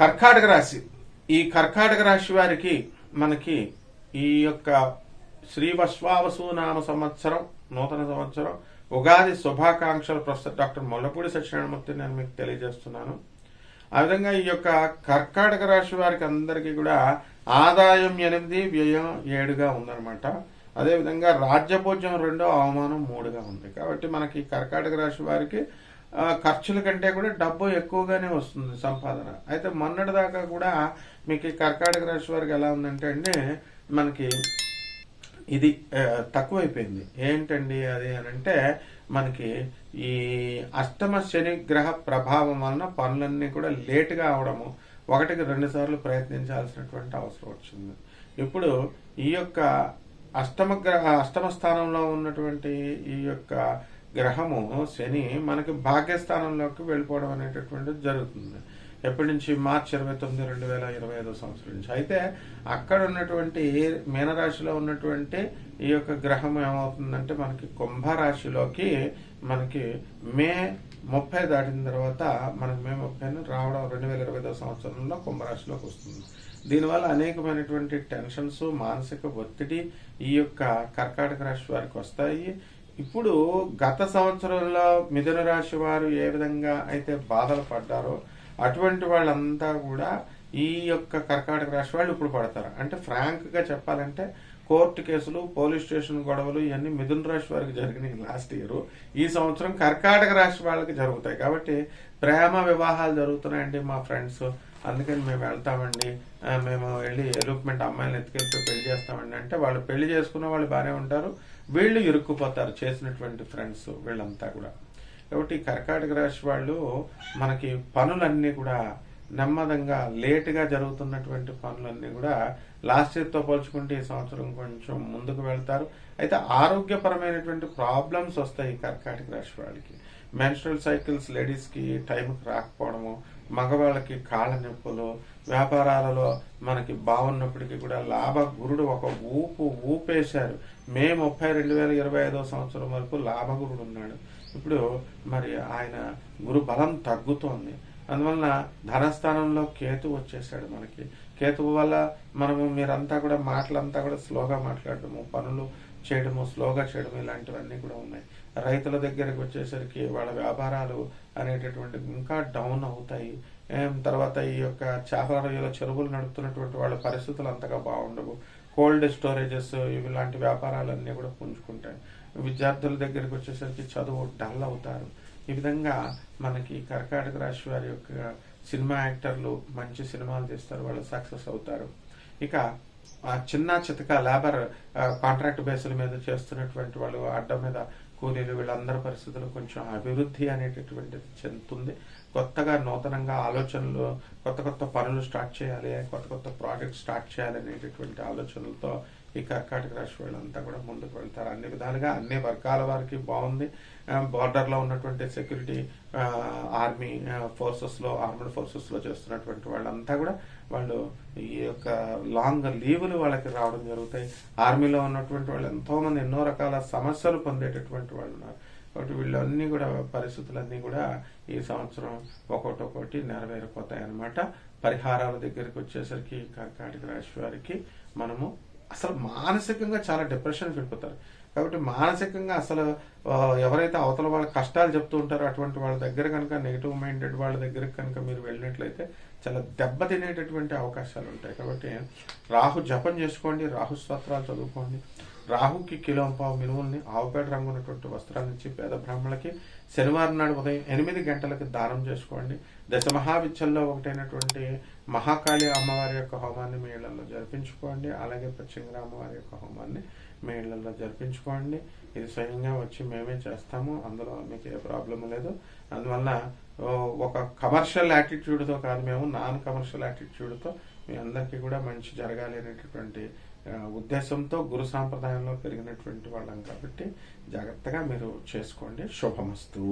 కర్కాటక రాశి. ఈ కర్కాటక రాశి వారికి మనకి ఈ యొక్క శ్రీ వశ్వావసు నామ సంవత్సరం, నూతన సంవత్సరం, ఉగాది శుభాకాంక్షలు ప్రొఫెసర్ డాక్టర్ ముల్లపూడి సత్యనారాయణమూర్తి నేను మీకు తెలియజేస్తున్నాను. ఆ విధంగా ఈ యొక్క కర్కాటక రాశి వారికి అందరికీ కూడా ఆదాయం 8, వ్యయం 7గా ఉందన్నమాట. అదేవిధంగా రాజ్యపూజ్యం 2, అవమానం 3గా ఉంది. కాబట్టి మనకి కర్కాటక రాశి వారికి ఖర్చుల కంటే కూడా డబ్బు ఎక్కువగానే వస్తుంది, సంపాదన. అయితే మొన్నటి దాకా కూడా మీకు కర్కాటక రాశి వారికి ఎలా ఉందంటే అండి, మనకి ఇది తక్కువైపోయింది. ఏంటండి అది అని అంటే, మనకి ఈ అష్టమ శని గ్రహ ప్రభావం వలన పనులన్నీ కూడా లేటుగా అవడము, 1కి 2 సార్లు ప్రయత్నించాల్సినటువంటి అవసరం వచ్చింది. ఇప్పుడు ఈ యొక్క అష్టమ స్థానంలో ఉన్నటువంటి ఈ యొక్క గ్రహము శని మనకి భాగ్యస్థానంలోకి వెళ్ళిపోవడం అనేటటువంటిది జరుగుతుంది. ఎప్పటి నుంచి? మార్చి 29, 2025 సంవత్సరం నుంచి. అయితే అక్కడ ఉన్నటువంటి మీనరాశిలో ఉన్నటువంటి ఈ యొక్క గ్రహం ఏమవుతుందంటే, మనకి కుంభరాశిలోకి మనకి మే 30 దాటిన తర్వాత మనకి మే 30 రావడం 2025 సంవత్సరంలో కుంభరాశిలోకి వస్తుంది. దీనివల్ల అనేకమైనటువంటి టెన్షన్స్, మానసిక ఒత్తిడి ఈ యొక్క కర్కాటక రాశి వారికి వస్తాయి. ఇప్పుడు గత సంవత్సరంలో మిథున రాశి వారు ఏ విధంగా అయితే బాధలు పడ్డారో అటువంటి వాళ్ళంతా కూడా ఈ యొక్క కర్కాటక రాశి వాళ్ళు ఇప్పుడు పడతారు. అంటే ఫ్రాంక్ గా చెప్పాలంటే, కోర్టు కేసులు, పోలీస్ స్టేషన్ గొడవలు ఇవన్నీ మిథున రాశి వారికి జరిగినాయి లాస్ట్ ఇయర్. ఈ సంవత్సరం కర్కాటక రాశి వాళ్ళకి జరుగుతాయి. కాబట్టి ప్రేమ వివాహాలు జరుగుతున్నాయండి మా ఫ్రెండ్స్, అందుకని మేము వెళ్తామండి, మేము వెళ్ళి ఎలూప్మెంట్ అమ్మాయిని ఎత్తుకెళ్తే పెళ్లి చేస్తామండి అంటే, వాళ్ళు పెళ్లి చేసుకున్న వాళ్ళు బాగానే ఉంటారు, వీళ్ళు ఇరుక్కుపోతారు చేసినటువంటి ఫ్రెండ్స్ వీళ్ళంతా కూడా. కాబట్టి కర్కాటక రాశి వాళ్ళు మనకి పనులన్నీ కూడా నెమ్మదంగా లేటుగా జరుగుతున్నటువంటి పనులన్నీ కూడా లాస్ట్ ఇయర్తో పోల్చుకుంటే ఈ సంవత్సరం కొంచెం ముందుకు వెళ్తారు. అయితే ఆరోగ్యపరమైనటువంటి ప్రాబ్లమ్స్ వస్తాయి కర్కాటక రాశి వాళ్ళకి. మెన్స్ట్రల్ సైకిల్స్ లేడీస్కి టైంకి రాకపోవడము, మగవాళ్ళకి కాళ్ళ నొప్పులు, వ్యాపారాలలో మనకి బాగున్నప్పటికీ కూడా లాభ గురుడు ఒక ఊపేశారు. మే 30, 2025 సంవత్సరం వరకు లాభగురుడు ఉన్నాడు. ఇప్పుడు మరి ఆయన గురు బలం తగ్గుతోంది. అందువలన ధనస్థానంలో కేతు వచ్చేసాడు. మనకి కేతువు వల్ల మనము మీరంతా కూడా మాటలంతా కూడా స్లోగా మాట్లాడటము, పనులు చేయడము, స్లోగా చేయడం, ఇలాంటివన్నీ కూడా ఉన్నాయి. రైతుల దగ్గరికి వచ్చేసరికి వాళ్ళ వ్యాపారాలు అనేటటువంటి ఇంకా డౌన్ అవుతాయి. తర్వాత ఈ యొక్క చేపల రొయ్యల చెరువులు నడుపుతున్నటువంటి వాళ్ళ పరిస్థితులు అంతగా బాగుండవు. కోల్డ్ స్టోరేజెస్ ఇలాంటి వ్యాపారాలన్నీ కూడా పుంజుకుంటాయి. విద్యార్థుల దగ్గరికి వచ్చేసరికి చదువు డల్ అవుతారు. ఈ విధంగా మనకి కర్కాటక రాశి వారి యొక్క సినిమా యాక్టర్లు మంచి సినిమాలు తీస్తారు, వాళ్ళు సక్సెస్ అవుతారు. ఇక చిన్న చితక లేబర్ కాంట్రాక్ట్ బేసుల మీద చేస్తున్నటువంటి వాళ్ళు, అడ్డ మీద కూలీలు, వీళ్ళందరి పరిస్థితులు కొంచెం అభివృద్ధి అనేటటువంటిది చెందుతుంది. కొత్తగా నూతనంగా ఆలోచనలు, కొత్త పనులు స్టార్ట్ చేయాలి, కొత్త ప్రాజెక్ట్ స్టార్ట్ చేయాలి అనేటటువంటి ఆలోచనలతో ఈ కర్కాటక రాశి వాళ్ళంతా కూడా ముందుకు వెళ్తారు. అన్ని విధాలుగా అన్ని వర్గాల వారికి బాగుంది. బార్డర్లో ఉన్నటువంటి సెక్యూరిటీ, ఆర్మీ ఫోర్సెస్లో, ఆర్మడ్ ఫోర్సెస్లో చేస్తున్నటువంటి వాళ్ళంతా కూడా వాళ్ళు ఈ యొక్క లాంగ్ లీవులు వాళ్ళకి రావడం జరుగుతాయి. ఆర్మీలో ఉన్నటువంటి వాళ్ళు ఎంతోమంది ఎన్నో రకాల సమస్యలు పొందేటటువంటి వాళ్ళు ఉన్నారు. కాబట్టి వీళ్ళన్నీ కూడా పరిస్థితులన్నీ కూడా ఈ సంవత్సరం ఒక్కొక్కటి నెరవేరిపోతాయి అన్నమాట. పరిహారాల దగ్గరికి వచ్చేసరికి కర్కాటక రాశి వారికి మనము అసలు మానసికంగా చాలా డిప్రెషన్కి వెళ్ళిపోతారు. కాబట్టి మానసికంగా అసలు ఎవరైతే అవతల వాళ్ళ కష్టాలు చెప్తూ ఉంటారో అటువంటి వాళ్ళ దగ్గర కనుక, నెగిటివ్ మైండెడ్ వాళ్ళ దగ్గరకు కనుక మీరు వెళ్ళినట్లయితే చాలా దెబ్బతినేటటువంటి అవకాశాలు ఉంటాయి. కాబట్టి రాహు జపం చేసుకోండి, రాహు స్తోత్రాలు చదువుకోండి. రాహుకి 1.5 కిలో మినుముల్ని ఆవుపేట రంగు ఉన్నటువంటి వస్త్రాల నుంచి పేద బ్రాహ్మణులకి శనివారం నాడు ఉదయం 8 గంటలకి దానం చేసుకోండి. దశమహావిద్యల్లో ఒకటైనటువంటి మహాకాళి అమ్మవారి యొక్క హోమాన్ని మీ ఇళ్లలో జరిపించుకోండి. అలాగే పశ్చింగ్ర అమ్మవారి యొక్క హోమాన్ని మీ ఇళ్లలో జరిపించుకోండి. ఇది స్వయంగా వచ్చి మేమే చేస్తాము, అందులో మీకు ఏ ప్రాబ్లం లేదు. అందువల్ల ఒక కమర్షియల్ యాటిట్యూడ్తో కాదు, మేము నాన్ కమర్షియల్ యాటిట్యూడ్తో మీ అందరికీ కూడా మంచి జరగాలి అనేటటువంటి ఉద్దేశంతో గురు సాంప్రదాయంలో పెరిగినటువంటి వాళ్ళం. కాబట్టి జాగ్రత్తగా మీరు చేసుకోండి. శుభమస్తు.